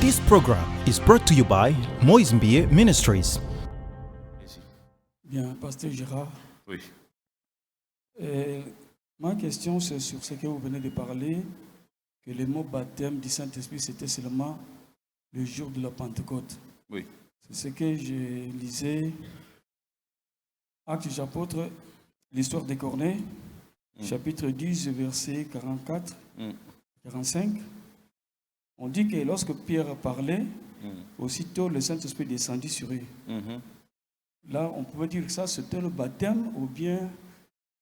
This program is brought to you by Moïse Mbie Ministries. Bien, Pasteur Gérard. Oui. Ma question, c'est sur ce que vous venez de parler, que le mot baptême du Saint-Esprit, c'était seulement le jour de la Pentecôte. Oui. C'est ce que je lisais, Actes des Apôtres, l'histoire des Corneilles, chapitre 10, verset 44, 45. On dit que lorsque Pierre parlait, aussitôt le Saint-Esprit descendit sur eux. Là, on pouvait dire que ça, c'était le baptême ou bien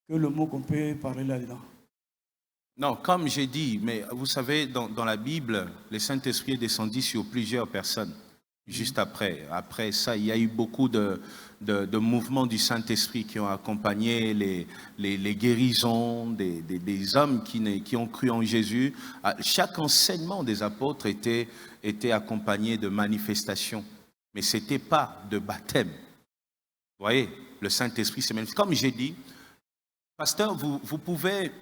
que le mot qu'on peut parler là-dedans. Non, comme j'ai dit, mais vous savez, dans la Bible, le Saint-Esprit est descendu sur plusieurs personnes. Juste après. Après ça, il y a eu beaucoup de mouvements du Saint-Esprit qui ont accompagné les guérisons des hommes qui ont cru en Jésus. Chaque enseignement des apôtres était accompagné de manifestations. Mais ce n'était pas de baptême. Vous voyez, le Saint-Esprit s'est manifesté. Comme j'ai dit, pasteur, vous pouvez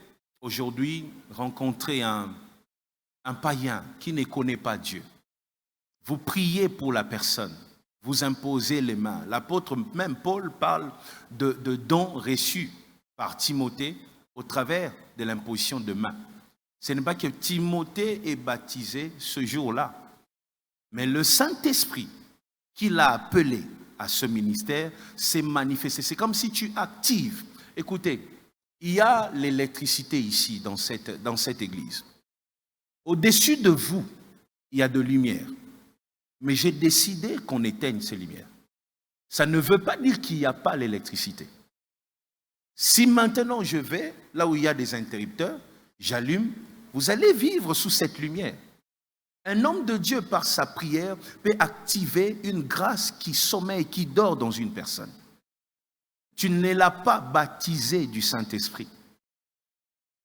aujourd'hui rencontrer un païen qui ne connaît pas Dieu. Vous priez pour la personne, vous imposez les mains. L'apôtre, même Paul, parle de dons reçus par Timothée au travers de l'imposition de mains. Ce n'est pas que Timothée est baptisé ce jour-là, mais le Saint-Esprit qui l'a appelé à ce ministère s'est manifesté. C'est comme si tu actives. Écoutez, il y a l'électricité ici, dans cette église. Au-dessus de vous, il y a de lumière. Mais j'ai décidé qu'on éteigne ces lumières. Ça ne veut pas dire qu'il n'y a pas l'électricité. Si maintenant je vais là où il y a des interrupteurs, j'allume, vous allez vivre sous cette lumière. Un homme de Dieu, par sa prière, peut activer une grâce qui sommeille, qui dort dans une personne. Tu ne l'as pas baptisé du Saint-Esprit.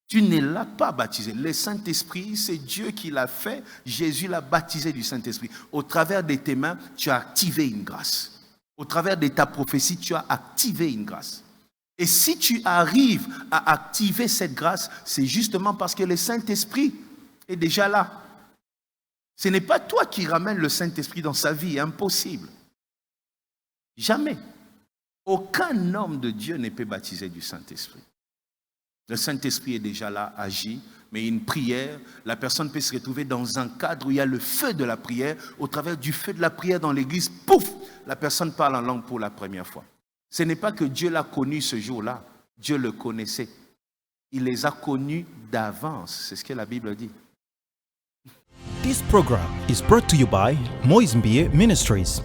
Tu ne l'as pas baptisé. Le Saint-Esprit, c'est Dieu qui l'a fait. Jésus l'a baptisé du Saint-Esprit. Au travers de tes mains, tu as activé une grâce. Au travers de ta prophétie, tu as activé une grâce. Et si tu arrives à activer cette grâce, c'est justement parce que le Saint-Esprit est déjà là. Ce n'est pas toi qui ramènes le Saint-Esprit dans sa vie. Impossible. Jamais. Aucun homme de Dieu ne peut baptiser du Saint-Esprit. Le Saint-Esprit est déjà là, agit, mais une prière, la personne peut se retrouver dans un cadre où il y a le feu de la prière. Au travers du feu de la prière dans l'église, pouf, la personne parle en langue pour la première fois. Ce n'est pas que Dieu l'a connu ce jour-là, Dieu le connaissait. Il les a connus d'avance, c'est ce que la Bible dit. This program is brought to you by Moïse Mbie Ministries.